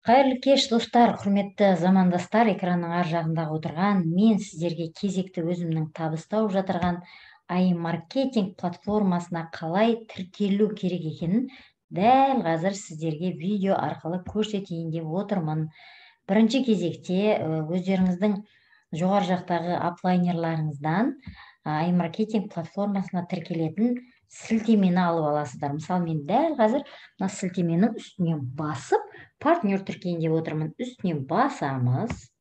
Қайырлы кеш, достар, құрметті замандастар, экранның ар жағындағы отырған, мен сіздерге кезекті өзімнің табыстау жатырған маркетинг платформасына қалай тіркелу керек екенін дәл қазір сіздерге видео арқылы көрсетейін деп отырмын. Бірінші кезекте өздеріңіздің жоғары жақтағы аплайнерларыңыздан маркетинг платформасына тіркелетін сілтемені алып аласыздар. Мысалы, мен дәл қазір мына сілтеменің үстіне басып партнер тіркейін деп отырмын. Үстіне басамыз.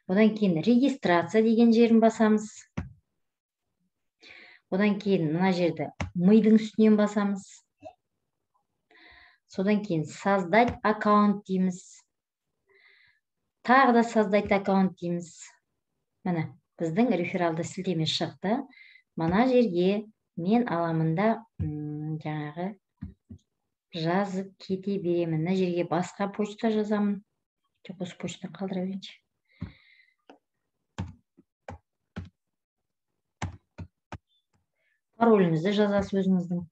Одан кейін регистрация деген жерін басамыз. Одан кейін мына жерді мидың үстінен басамыз. Содан кейін создать аккаунт дейміз. Тағы да создать аккаунт дейміз. Міне, біздің рефералды сілтеме шықты. Мына жерге мен аламында жаңағы жазып кете беремін. Мына жерге басқа почта жазамын. Жоқ, осы почтаны қалдыра берейінші. Пароліңізді жазасыз өзіңіздің.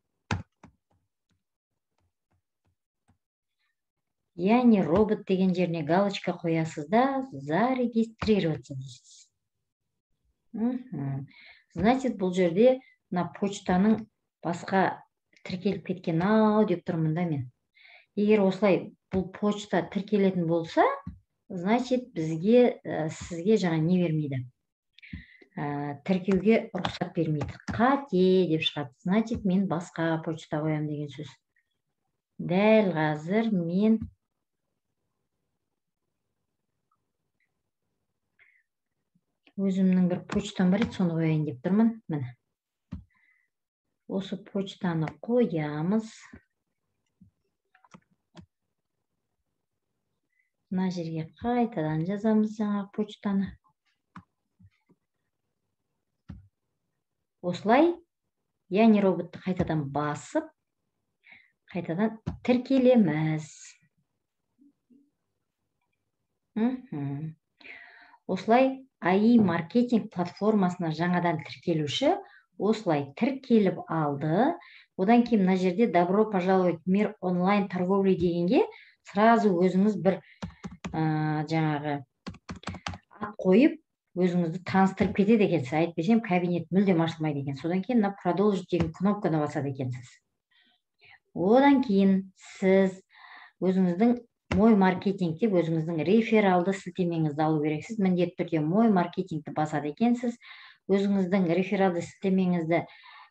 Яғни робот деген жеріне галочка қоясыз да зарегистрироваться дейсіз. Значит, бұл жерде мына почтаның басқа тіркеліп кеткен деп тұрмын да мен. Егер осылай бұл почта тіркелетін болса, значит, сізге жаңа не бермейді. Тіркеуге рұқсат бермейді. Қате деп шығады. Значит, мен басқа почта қоям деген сөз. Дәл қазір мен өзімнің бір почтам бар еді, соны қояйын деп тұрмын. Міне. Осы почтаны қоямыз. Мына жерге қайтадан жазамыз жаңағы почтаны. Осылай, яғни роботты қайтадан басып, қайтадан тіркелеміз. Осылай, маркетинг платформасына жаңадан тіркелуші осылай тіркеліп алды. Одан кейін мына жерде добро пожаловать в мир онлайн торговли дегенге сразу өзіңіз бір жаңағы ат қойып, өзіңізді таныстырып кетеді екенсіз. Айтпесем, кабинет мүлдем ашылмайды екен. Содан кейін продолжить деген кнопканы басады екенсіз. Одан кейін сіз өзіңіздің мой маркетинг деп өзіңіздің рефералды сілтемеңізді алу керексіз. Міндетті түрде мой маркетингті басады екенсіз. Өзіңіздің рефералды сілтемеңізді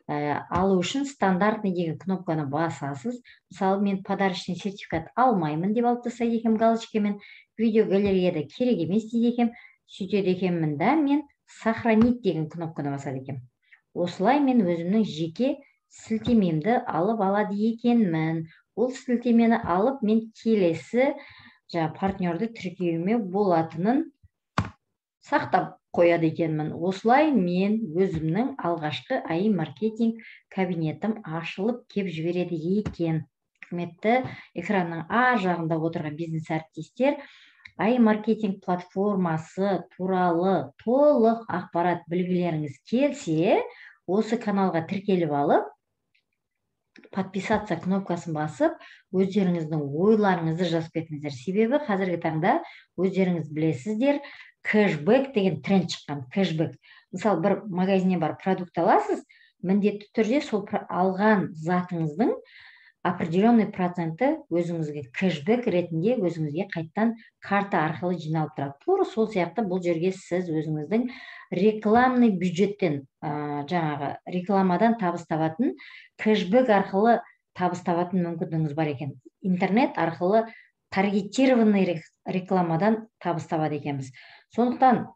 алу үшін стандартный деген кнопканы басасыз. Мысалы, мен подарочный сертификат алмаймын деп алып тастайды екем галочкамен. Видео галереяда керек емес дейді екем. Сөйтеді екенмін да, мен сохранить деген кнопканы басады екем. Осылай мен өзімнің жеке сілтемемді алып алады екенмін. Ол сілтемені алып, мен келесі партнерді тіркеуіме болатынын сақтап қояды екенмін. Осылай мен өзімнің алғашқы маркетинг кабинетім ашылып кеп жібереді екен. Құрметті экранның ар жағында отырған бизнес әріптестер, маркетинг платформасы туралы толық ақпарат білгілеріңіз келсе, осы каналға тіркеліп алып, подписаться кнопкасын басып, өздеріңіздің ойларыңызды жазып кетіңіздер. Себебі қазіргі таңда өздеріңіз білесіздер, кэшбэк деген тренд шыққан. Кэшбэк. Мысалы, бір магазиннен бар продукт аласыз, міндетті түрде сол алған затыңыздың определенный проценті өзіңізге кэшбэк ретінде өзіңізге қайттан карта арқылы жиналып тұрады. Тура сол сияқты бұл жерге сіз өзіңіздің рекламный бюджеттен, жаңағы рекламадан табыс табатын, кэшбэк арқылы табыс табатын мүмкіндігіңіз бар екен. Интернет арқылы таргетированный рекламадан табыс табады екенбіз. Сондықтан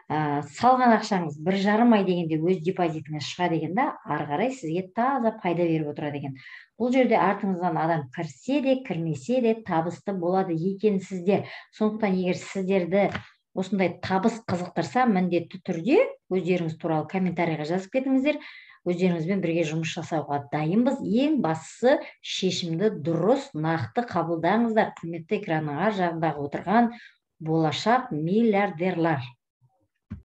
салған ақшаңыз 1,5 ай дегенде өз депозитіңіз шығады екен да, ары қарай сізге таза пайда беріп отырады екен. Бұл жерде артыңыздан адам кірсе де, кірмесе де табысты болады екенсіздер. Сондықтан егер сіздерді осындай табыс қызықтырса, міндетті түрде өздеріңіз туралы комментарийға жазып кетіңіздер. Өздеріңізбен бірге жұмыс жасауға дайынбыз. Ең бастысы шешімді дұрыс, нақты қабылдаңыздар. Құрметті экранның ар жағындағы отырған болашақ миллиардерлар.